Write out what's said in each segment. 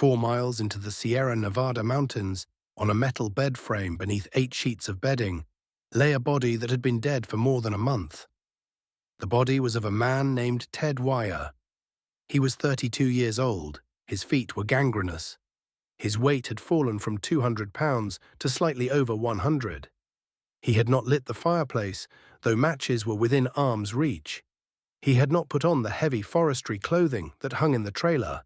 4 miles into the Sierra Nevada mountains, on a metal bed frame beneath 8 sheets of bedding, lay a body that had been dead for more than a month. The body was of a man named Ted Weiher. He was 32 years old, his feet were gangrenous. His weight had fallen from 200 pounds to slightly over 100. He had not lit the fireplace, though matches were within arm's reach. He had not put on the heavy forestry clothing that hung in the trailer.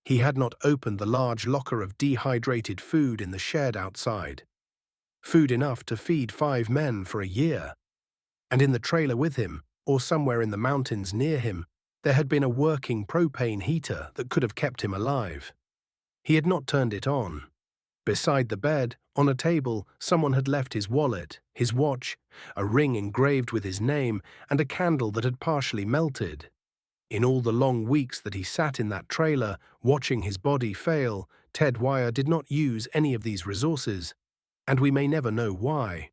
He had not opened the large locker of dehydrated food in the shed outside. Food enough to feed 5 men for a year. And in the trailer with him, or somewhere in the mountains near him, there had been a working propane heater that could have kept him alive. He had not turned it on. Beside the bed, on a table, someone had left his wallet, his watch, a ring engraved with his name, and a candle that had partially melted. In all the long weeks that he sat in that trailer, watching his body fail, Ted Weiher did not use any of these resources, and we may never know why.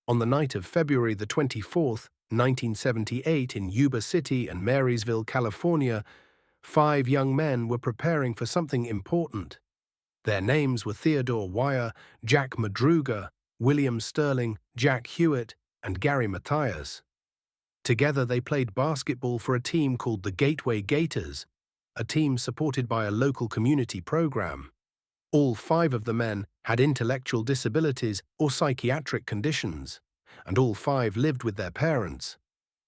On the night of February the 24th, 1978, in Yuba City and Marysville, California, 5 young men were preparing for something important. Their names were Theodore Weiher, Jack Madruga, William Sterling, Jack Huett, and Gary Mathias. Together they played basketball for a team called the Gateway Gators, a team supported by a local community program. All 5 of the men had intellectual disabilities or psychiatric conditions, and all 5 lived with their parents.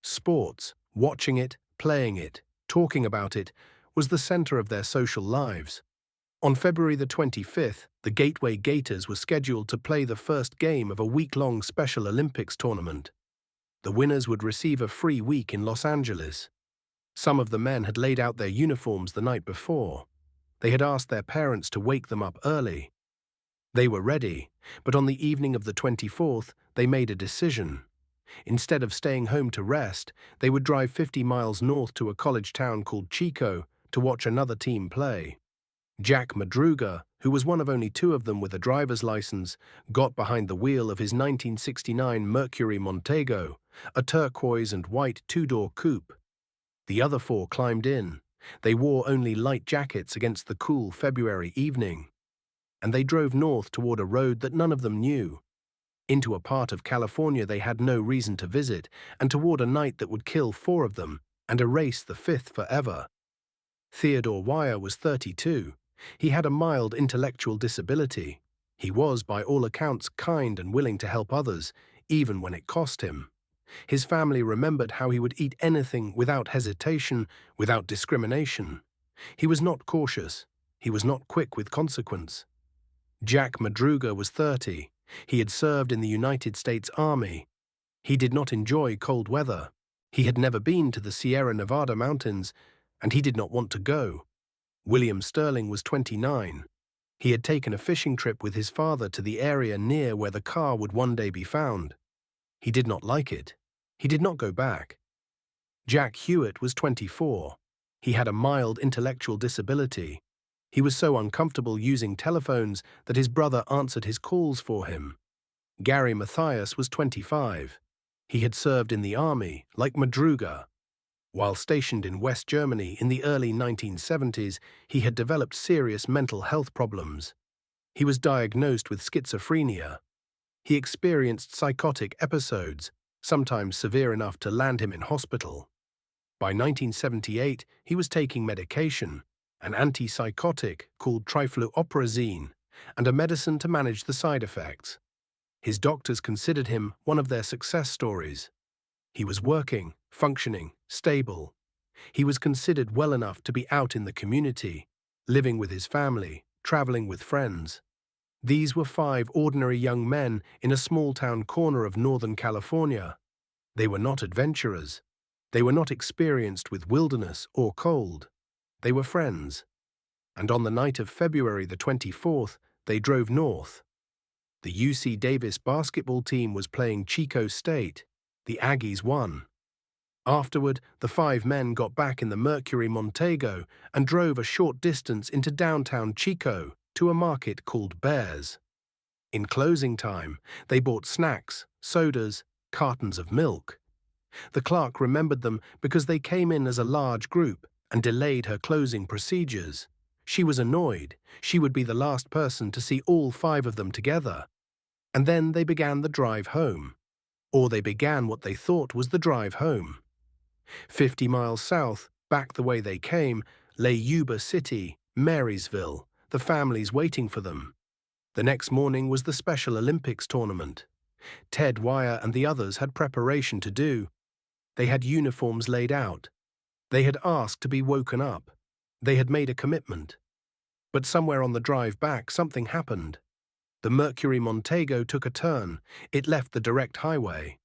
Sports, watching it, playing it, talking about it, was the center of their social lives. On February the 25th, the Gateway Gators were scheduled to play the first game of a week-long Special Olympics tournament. The winners would receive a free week in Los Angeles. Some of the men had laid out their uniforms the night before. They had asked their parents to wake them up early. They were ready, but on the evening of the 24th, they made a decision. Instead of staying home to rest, they would drive 50 miles north to a college town called Chico to watch another team play. Jack Madruga, who was one of only 2 of them with a driver's license, got behind the wheel of his 1969 Mercury Montego, a turquoise and white 2-door coupe. The other 4 climbed in. They wore only light jackets against the cool February evening. And they drove north toward a road that none of them knew, into a part of California they had no reason to visit, and toward a night that would kill 4 of them and erase the 5th forever. Theodore Weiher was 32. He had a mild intellectual disability. He was, by all accounts, kind and willing to help others, even when it cost him. His family remembered how he would eat anything without hesitation, without discrimination. He was not cautious. He was not quick with consequence. Jack Madruga was 30. He had served in the United States Army. He did not enjoy cold weather. He had never been to the Sierra Nevada mountains, and he did not want to go. William Sterling was 29. He had taken a fishing trip with his father to the area near where the car would one day be found. He did not like it. He did not go back. Jack Huett was 24. He had a mild intellectual disability. He was so uncomfortable using telephones that his brother answered his calls for him. Gary Mathias was 25. He had served in the army, like Madruga. While stationed in West Germany in the early 1970s, he had developed serious mental health problems. He was diagnosed with schizophrenia. He experienced psychotic episodes, sometimes severe enough to land him in hospital. By 1978, he was taking medication, an antipsychotic called trifluoperazine, and a medicine to manage the side effects. His doctors considered him one of their success stories. He was working, functioning, stable. He was considered well enough to be out in the community, living with his family, traveling with friends. These were 5 ordinary young men in a small-town corner of Northern California. They were not adventurers. They were not experienced with wilderness or cold. They were friends. And on the night of February the 24th, they drove north. The UC Davis basketball team was playing Chico State. The Aggies won. Afterward, the 5 men got back in the Mercury Montego and drove a short distance into downtown Chico to a market called Bears. In closing time, they bought snacks, sodas, cartons of milk. The clerk remembered them because they came in as a large group and delayed her closing procedures. She was annoyed. She would be the last person to see all 5 of them together. And then they began the drive home. Or they began what they thought was the drive home. 50 miles south, back the way they came, lay Yuba City, Marysville, the families waiting for them. The next morning was the Special Olympics tournament. Ted, Weiher, and the others had preparation to do. They had uniforms laid out. They had asked to be woken up. They had made a commitment. But somewhere on the drive back, something happened. The Mercury Montego took a turn. It left the direct highway.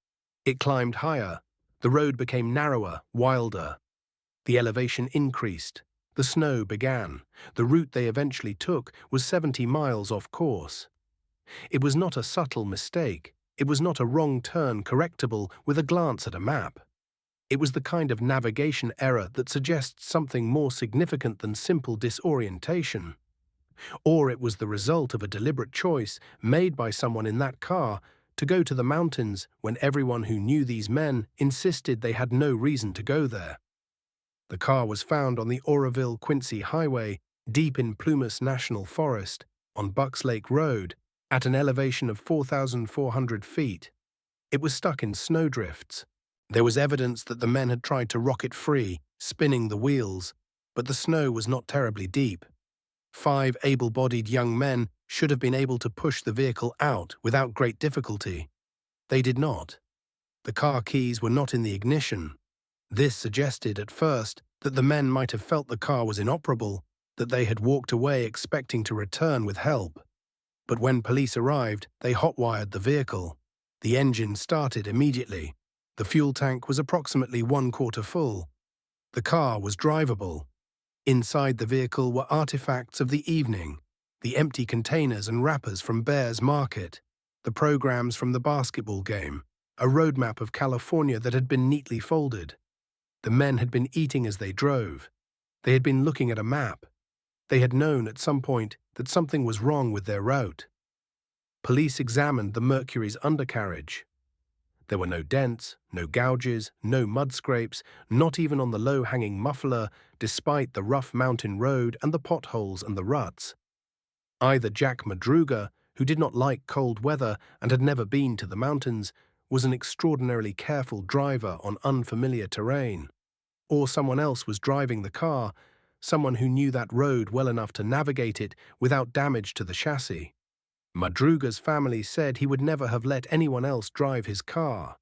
It climbed higher. The road became narrower, wilder. The elevation increased. The snow began. The route they eventually took was 70 miles off course. It was not a subtle mistake. It was not a wrong turn correctable with a glance at a map. It was the kind of navigation error that suggests something more significant than simple disorientation. Or it was the result of a deliberate choice made by someone in that car to go to the mountains when everyone who knew these men insisted they had no reason to go there. The car was found on the Oroville-Quincy Highway, deep in Plumas National Forest, on Bucks Lake Road, at an elevation of 4,400 feet. It was stuck in snowdrifts. There was evidence that the men had tried to rock it free, spinning the wheels, but the snow was not terribly deep. 5 able-bodied young men should have been able to push the vehicle out without great difficulty. They did not. The car keys were not in the ignition. This suggested at first that the men might have felt the car was inoperable, that they had walked away expecting to return with help. But when police arrived, they hot-wired the vehicle. The engine started immediately. The fuel tank was approximately 1/4 full. The car was drivable. Inside the vehicle were artifacts of the evening, the empty containers and wrappers from Bear's Market, the programs from the basketball game, a roadmap of California that had been neatly folded. The men had been eating as they drove. They had been looking at a map. They had known at some point that something was wrong with their route. Police examined the Mercury's undercarriage. There were no dents, no gouges, no mud scrapes, not even on the low-hanging muffler, despite the rough mountain road and the potholes and the ruts. Either Jack Madruga, who did not like cold weather and had never been to the mountains, was an extraordinarily careful driver on unfamiliar terrain, or someone else was driving the car, someone who knew that road well enough to navigate it without damage to the chassis. Madruga's family said he would never have let anyone else drive his car.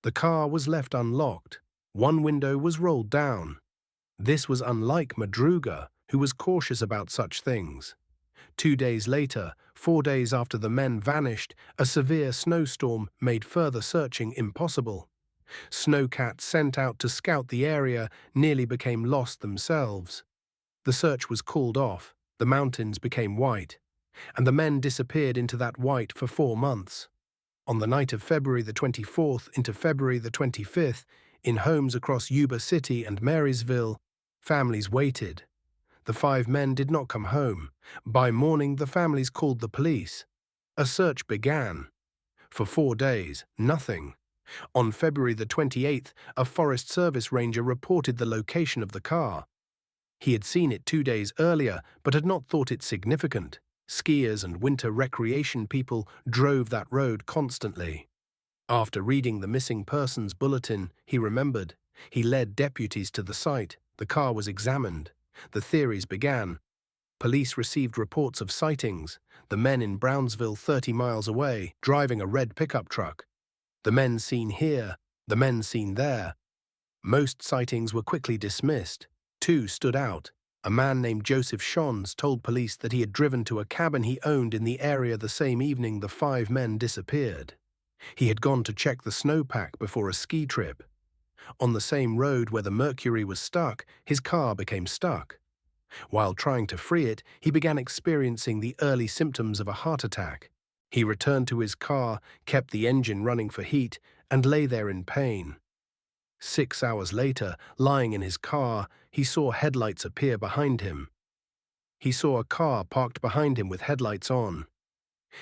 The car was left unlocked. One window was rolled down. This was unlike Madruga, who was cautious about such things. 2 days later, 4 days after the men vanished, a severe snowstorm made further searching impossible. Snowcats sent out to scout the area nearly became lost themselves. The search was called off. The mountains became white, and the men disappeared into that white for 4 months. On the night of February the 24th into February the 25th, in homes across Yuba City and Marysville, families waited. The 5 men did not come home. By morning, the families called the police. A search began. For 4 days, nothing. On February the 28th, a Forest Service ranger reported the location of the car. He had seen it 2 days earlier, but had not thought it significant. Skiers and winter recreation people drove that road constantly. After reading the missing persons bulletin, he remembered. He led deputies to the site. The car was examined. The theories began. Police received reports of sightings. The men in Brownsville 30 miles away, driving a red pickup truck. The men seen here, the men seen there. Most sightings were quickly dismissed. 2 stood out. A man named Joseph Shons told police that he had driven to a cabin he owned in the area the same evening the 5 men disappeared. He had gone to check the snowpack before a ski trip. On the same road where the Mercury was stuck, his car became stuck. While trying to free it, he began experiencing the early symptoms of a heart attack. He returned to his car, kept the engine running for heat, and lay there in pain. 6 hours later, lying in his car, he saw headlights appear behind him. He saw a car parked behind him with headlights on.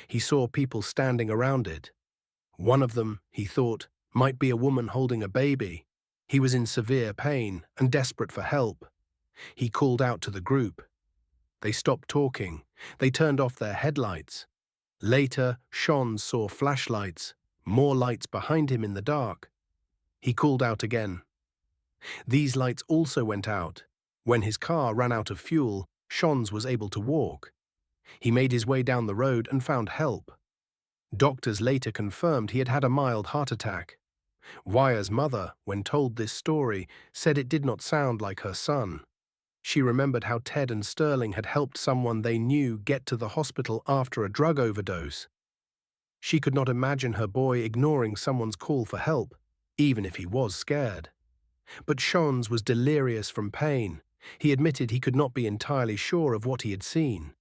He saw people standing around it. One of them, he thought, might be a woman holding a baby. He was in severe pain and desperate for help. He called out to the group. They stopped talking. They turned off their headlights. Later, Sean saw flashlights, more lights behind him in the dark. He called out again. These lights also went out. When his car ran out of fuel, Sean's was able to walk. He made his way down the road and found help. Doctors later confirmed he had had a mild heart attack. Weiher's mother, when told this story, said it did not sound like her son. She remembered how Ted and Sterling had helped someone they knew get to the hospital after a drug overdose. She could not imagine her boy ignoring someone's call for help, even if he was scared. But Sean's was delirious from pain. He admitted he could not be entirely sure of what he had seen.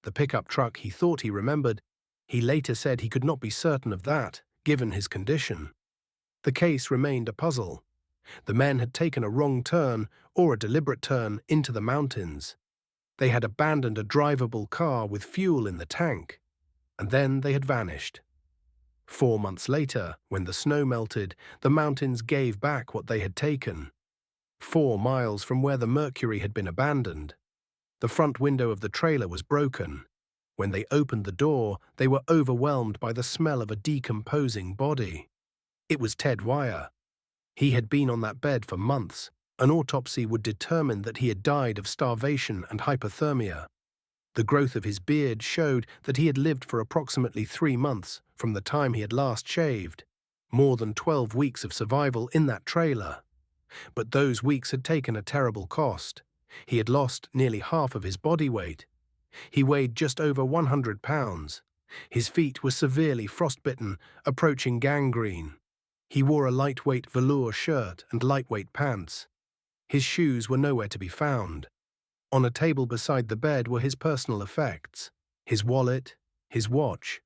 The pickup truck he thought he remembered, he later said he could not be certain of that, given his condition. The case remained a puzzle. The men had taken a wrong turn, or a deliberate turn, into the mountains. They had abandoned a drivable car with fuel in the tank, and then they had vanished. 4 months later, when the snow melted, the mountains gave back what they had taken. 4 miles from where the Mercury had been abandoned. The front window of the trailer was broken. When they opened the door, they were overwhelmed by the smell of a decomposing body. It was Ted Weiher. He had been on that bed for months. An autopsy would determine that he had died of starvation and hypothermia. The growth of his beard showed that he had lived for approximately 3 months from the time he had last shaved, more than 12 weeks of survival in that trailer. But those weeks had taken a terrible cost. He had lost nearly half of his body weight. He weighed just over 100 pounds. His feet were severely frostbitten, approaching gangrene. He wore a lightweight velour shirt and lightweight pants. His shoes were nowhere to be found. On a table beside the bed were his personal effects, his wallet, his watch,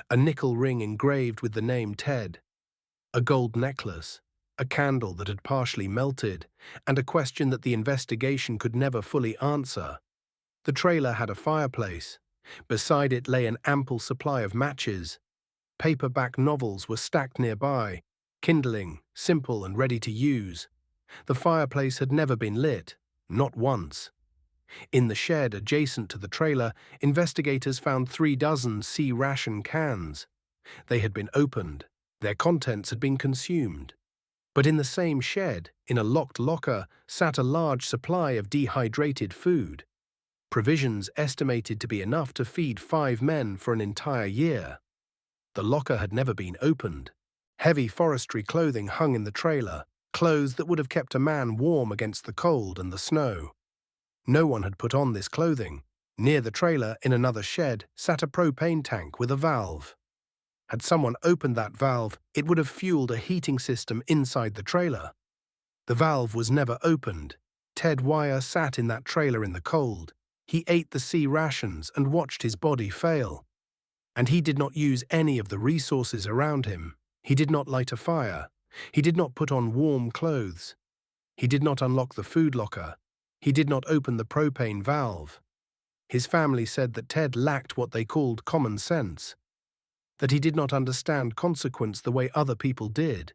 a nickel ring engraved with the name Ted, a gold necklace, a candle that had partially melted, and a question that the investigation could never fully answer. The trailer had a fireplace. Beside it lay an ample supply of matches. Paperback novels were stacked nearby, kindling, simple and ready to use. The fireplace had never been lit, not once. In the shed adjacent to the trailer, investigators found 3 dozen C-ration cans. They had been opened. Their contents had been consumed. But in the same shed, in a locked locker, sat a large supply of dehydrated food. Provisions estimated to be enough to feed 5 men for an entire year. The locker had never been opened. Heavy forestry clothing hung in the trailer, clothes that would have kept a man warm against the cold and the snow. No one had put on this clothing. Near the trailer, in another shed, sat a propane tank with a valve. Had someone opened that valve, it would have fueled a heating system inside the trailer. The valve was never opened. Ted Weiher sat in that trailer in the cold. He ate the C-rations and watched his body fail. And he did not use any of the resources around him. He did not light a fire. He did not put on warm clothes. He did not unlock the food locker. He did not open the propane valve. His family said that Ted lacked what they called common sense, that he did not understand consequence the way other people did.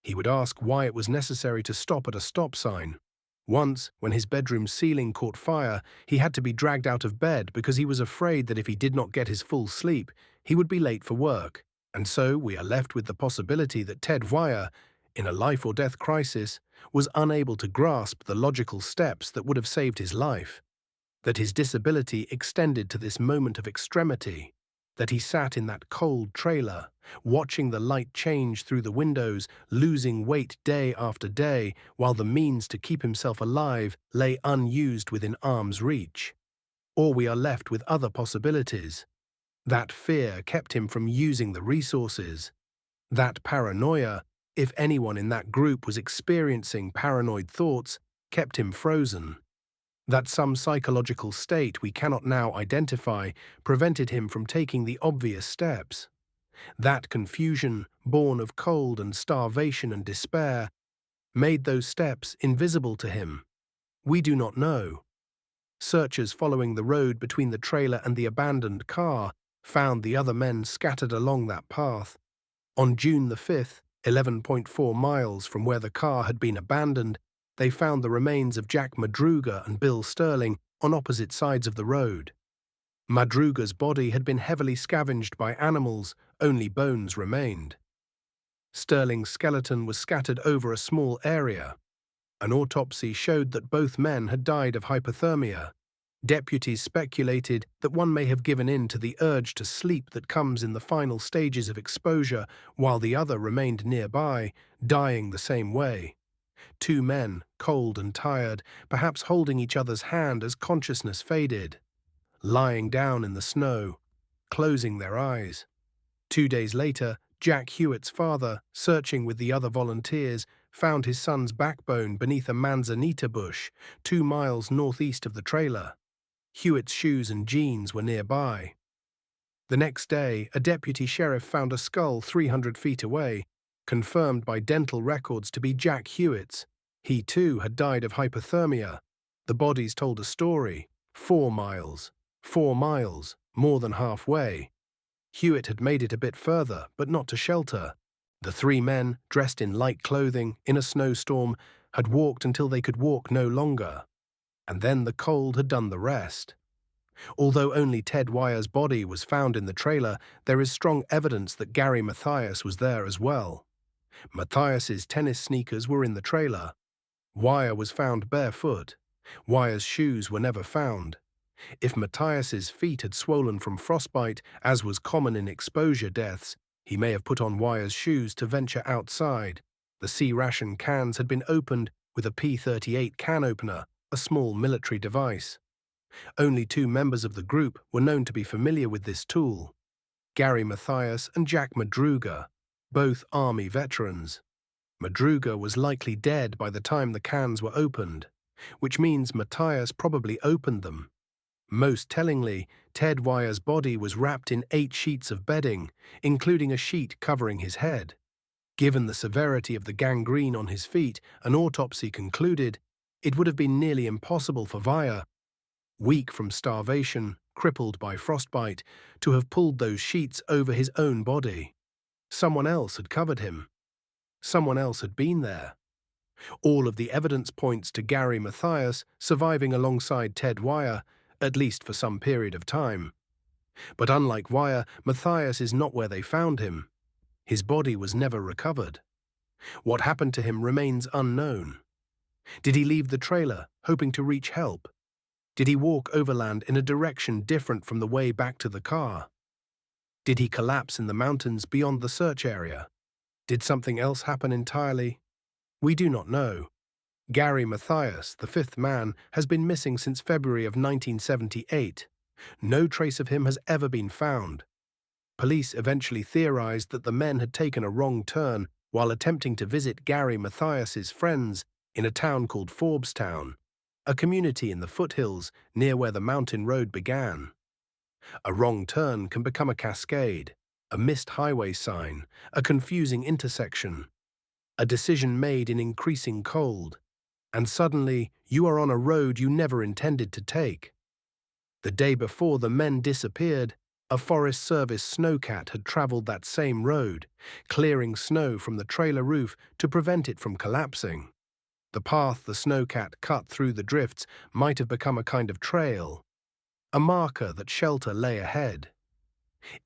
He would ask why it was necessary to stop at a stop sign. Once, when his bedroom ceiling caught fire, he had to be dragged out of bed because he was afraid that if he did not get his full sleep, he would be late for work. And so we are left with the possibility that Ted Weiher, in a life-or-death crisis, was unable to grasp the logical steps that would have saved his life, that his disability extended to this moment of extremity, that he sat in that cold trailer, watching the light change through the windows, losing weight day after day, while the means to keep himself alive lay unused within arm's reach. Or we are left with other possibilities. That fear kept him from using the resources. That paranoia, if anyone in that group was experiencing paranoid thoughts, kept him frozen. That some psychological state we cannot now identify prevented him from taking the obvious steps. That confusion, born of cold and starvation and despair, made those steps invisible to him. We do not know. Searchers following the road between the trailer and the abandoned car found the other men scattered along that path. On June the 5th, 11.4 miles from where the car had been abandoned, they found the remains of Jack Madruga and Bill Sterling on opposite sides of the road. Madruga's body had been heavily scavenged by animals, only bones remained. Sterling's skeleton was scattered over a small area. An autopsy showed that both men had died of hypothermia. Deputies speculated that one may have given in to the urge to sleep that comes in the final stages of exposure, while the other remained nearby, dying the same way. Two men, cold and tired, perhaps holding each other's hand as consciousness faded, lying down in the snow, closing their eyes. 2 days later, Jack Huett's father, searching with the other volunteers, found his son's backbone beneath a manzanita bush 2 miles northeast of the trailer. Huett's shoes and jeans were nearby. The next day, a deputy sheriff found a skull 300 feet away, confirmed by dental records to be Jack Huett's. He too had died of hypothermia. The bodies told a story. 4 miles. 4 miles, more than halfway. Huett had made it a bit further, but not to shelter. The 3 men, dressed in light clothing, in a snowstorm, had walked until they could walk no longer. And then the cold had done the rest. Although only Ted Weiher's body was found in the trailer, there is strong evidence that Gary Mathias was there as well. Mathias's tennis sneakers were in the trailer. Weiher was found barefoot. Weiher's shoes were never found. If Mathias's feet had swollen from frostbite, as was common in exposure deaths, he may have put on Weiher's shoes to venture outside. The C-ration cans had been opened with a P-38 can opener, a small military device. Only 2 members of the group were known to be familiar with this tool: Gary Mathias and Jack Madruga, both Army veterans. Madruga was likely dead by the time the cans were opened, which means Mathias probably opened them. Most tellingly, Ted Weiher's body was wrapped in 8 sheets of bedding, including a sheet covering his head. Given the severity of the gangrene on his feet, an autopsy concluded it would have been nearly impossible for Weiher, weak from starvation, crippled by frostbite, to have pulled those sheets over his own body. Someone else had covered him. Someone else had been there. All of the evidence points to Gary Mathias surviving alongside Ted Weiher, at least for some period of time. But unlike Weiher, Mathias is not where they found him. His body was never recovered. What happened to him remains unknown. Did he leave the trailer, hoping to reach help? Did he walk overland in a direction different from the way back to the car? Did he collapse in the mountains beyond the search area? Did something else happen entirely? We do not know. Gary Mathias, the 5th man, has been missing since February of 1978. No trace of him has ever been found. Police eventually theorized that the men had taken a wrong turn while attempting to visit Gary Mathias's friends in a town called Forbestown, a community in the foothills near where the mountain road began. A wrong turn can become a cascade, a missed highway sign, a confusing intersection, a decision made in increasing cold, and suddenly you are on a road you never intended to take. The day before the men disappeared, a Forest Service snowcat had traveled that same road, clearing snow from the trailer roof to prevent it from collapsing. The path the snowcat cut through the drifts might have become a kind of trail, a marker that shelter lay ahead.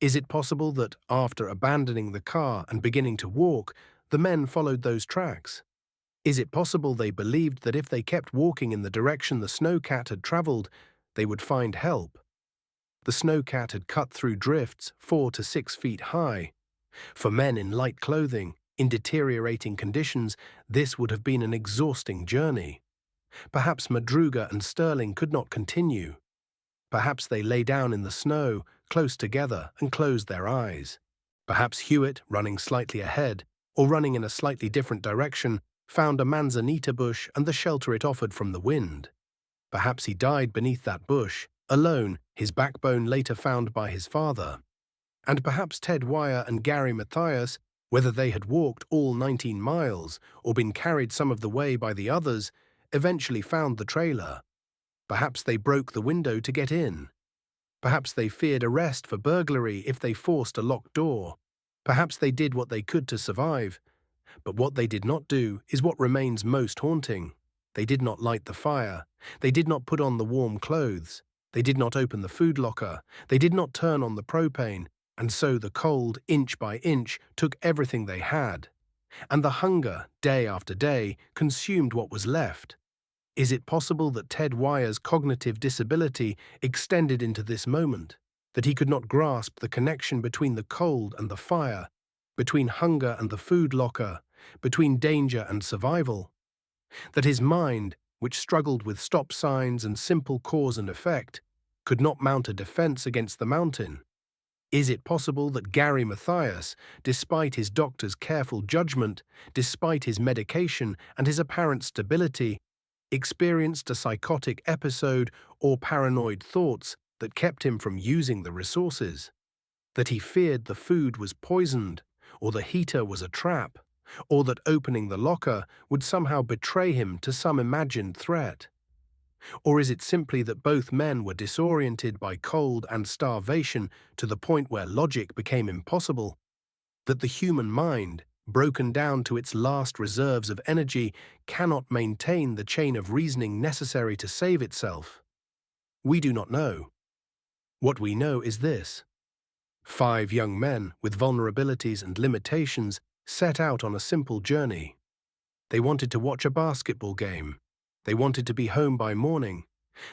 Is it possible that, after abandoning the car and beginning to walk, the men followed those tracks? Is it possible they believed that if they kept walking in the direction the snowcat had traveled, they would find help? The snowcat had cut through drifts 4 to 6 feet high. For men in light clothing, in deteriorating conditions, this would have been an exhausting journey. Perhaps Madruga and Sterling could not continue. Perhaps they lay down in the snow, close together, and closed their eyes. Perhaps Huett, running slightly ahead, or running in a slightly different direction, found a manzanita bush and the shelter it offered from the wind. Perhaps he died beneath that bush, alone, his backbone later found by his father. And perhaps Ted Weiher and Gary Mathias, whether they had walked all 19 miles or been carried some of the way by the others, eventually found the trailer. Perhaps they broke the window to get in. Perhaps they feared arrest for burglary if they forced a locked door. Perhaps they did what they could to survive. But what they did not do is what remains most haunting. They did not light the fire. They did not put on the warm clothes. They did not open the food locker. They did not turn on the propane. And so the cold, inch by inch, took everything they had. And the hunger, day after day, consumed what was left. Is it possible that Ted Weiher's cognitive disability extended into this moment? That he could not grasp the connection between the cold and the fire, between hunger and the food locker, between danger and survival? That his mind, which struggled with stop signs and simple cause and effect, could not mount a defense against the mountain? Is it possible that Gary Mathias, despite his doctor's careful judgment, despite his medication and his apparent stability, experienced a psychotic episode or paranoid thoughts that kept him from using the resources? That he feared the food was poisoned, or the heater was a trap, or that opening the locker would somehow betray him to some imagined threat? Or is it simply that both men were disoriented by cold and starvation to the point where logic became impossible? That the human mind, broken down to its last reserves of energy, cannot maintain the chain of reasoning necessary to save itself? We do not know. What we know is this: 5 young men with vulnerabilities and limitations set out on a simple journey. They wanted to watch a basketball game. They wanted to be home by morning.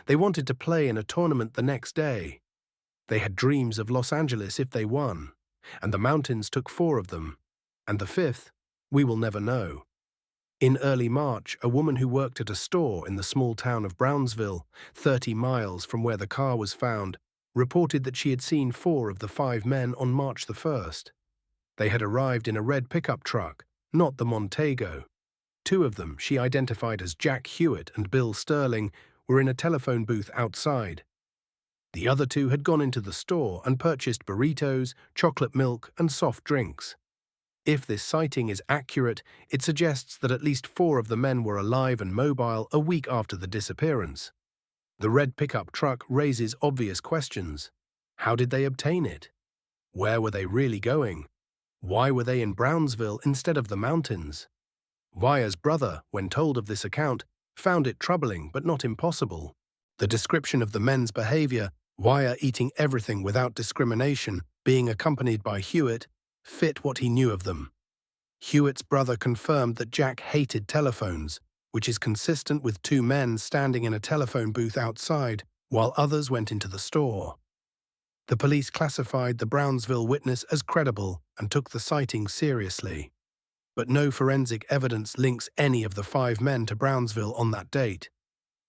They wanted to play in a tournament the next day. They had dreams of Los Angeles if they won, and the mountains took 4 of them, and the 5th, we will never know. In early March, a woman who worked at a store in the small town of Brownsville, 30 miles from where the car was found, reported that she had seen 4 of the 5 men on March the 1st. They had arrived in a red pickup truck, not the Montego. 2 of them, she identified as Jack Huett and Bill Sterling, were in a telephone booth outside. The other 2 had gone into the store and purchased burritos, chocolate milk, and soft drinks. If this sighting is accurate, it suggests that at least 4 of the men were alive and mobile a week after the disappearance. The red pickup truck raises obvious questions. How did they obtain it? Where were they really going? Why were they in Brownsville instead of the mountains? Weiher's brother, when told of this account, found it troubling but not impossible. The description of the men's behavior, Weiher eating everything without discrimination, being accompanied by Huett, fit what he knew of them. Hewett's brother confirmed that Jack hated telephones, which is consistent with 2 men standing in a telephone booth outside while others went into the store. The police classified the Brownsville witness as credible and took the sighting seriously. But no forensic evidence links any of the 5 men to Brownsville on that date.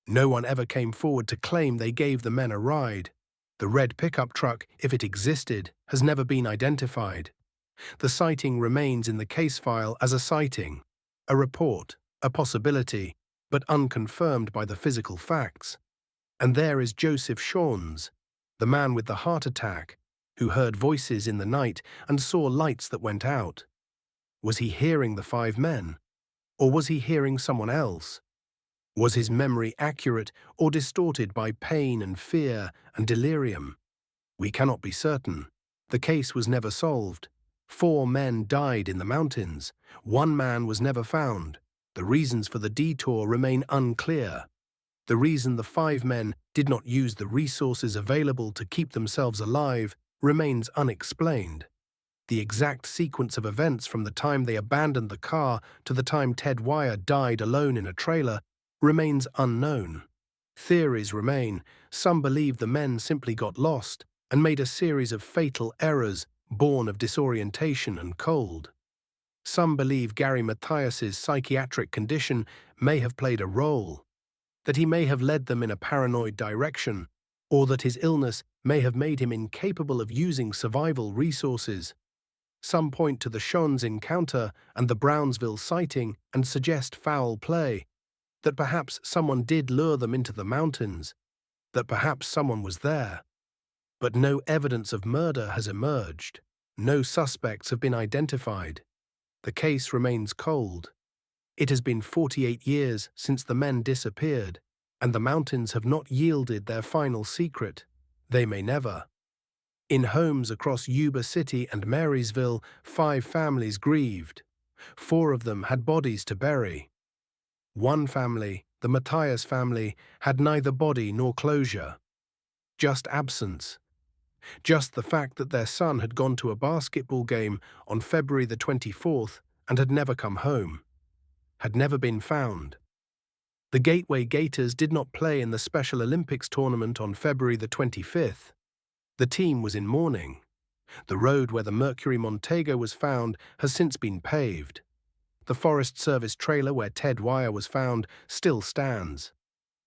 No one ever came forward to claim they gave the men a ride. The red pickup truck, if it existed, has never been identified. The sighting remains in the case file as a sighting, a report, a possibility, but unconfirmed by the physical facts. And there is Joseph Shawns, the man with the heart attack, who heard voices in the night and saw lights that went out. Was he hearing the 5 men? Or was he hearing someone else? Was his memory accurate or distorted by pain and fear and delirium? We cannot be certain. The case was never solved. 4 men died in the mountains. 1 man was never found. The reasons for the detour remain unclear. The reason the 5 men did not use the resources available to keep themselves alive remains unexplained. The exact sequence of events from the time they abandoned the car to the time Ted Weiher died alone in a trailer remains unknown. Theories remain. Some believe the men simply got lost and made a series of fatal errors born of disorientation and cold. Some believe Gary Mathias's psychiatric condition may have played a role, that he may have led them in a paranoid direction, or that his illness may have made him incapable of using survival resources. Some point to the Shawns encounter and the Brownsville sighting and suggest foul play, that perhaps someone did lure them into the mountains, that perhaps someone was there. But no evidence of murder has emerged. No suspects have been identified. The case remains cold. It has been 48 years since the men disappeared, and the mountains have not yielded their final secret. They may never. In homes across Yuba City and Marysville, 5 families grieved. 4 of them had bodies to bury. One family, the Mathias family had neither body nor closure, just absence. Just the fact that their son had gone to a basketball game on February the 24th and had never come home, had never been found. The Gateway Gators did not play in the Special Olympics tournament on February the 25th. The team was in mourning. The road where the Mercury Montego was found has since been paved. The Forest Service trailer where Ted Weiher was found still stands.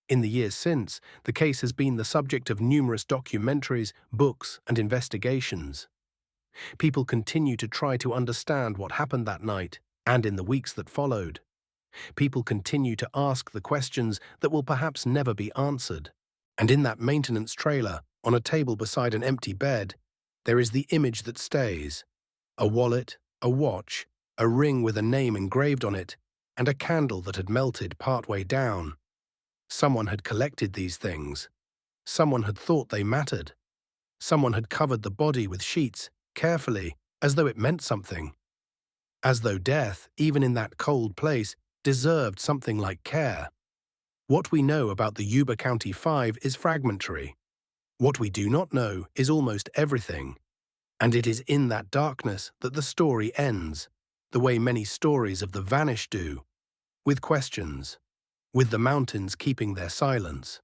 In the years since, the case has been the subject of numerous documentaries, books, and investigations. People continue to try to understand what happened that night and in the weeks that followed. People continue to ask the questions that will perhaps never be answered. And in that maintenance trailer, on a table beside an empty bed, there is the image that stays: a wallet, a watch, a ring with a name engraved on it, and a candle that had melted partway down. Someone had collected these things. Someone had thought they mattered. Someone had covered the body with sheets, carefully, as though it meant something. As though death, even in that cold place, deserved something like care. What we know about the Yuba County Five is fragmentary. What we do not know is almost everything. And it is in that darkness that the story ends, the way many stories of the vanished do, with questions, with the mountains keeping their silence.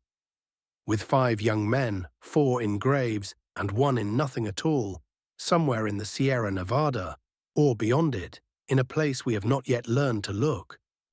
With 5 young men, 4 in graves and 1 in nothing at all, somewhere in the Sierra Nevada, or beyond it, in a place we have not yet learned to look.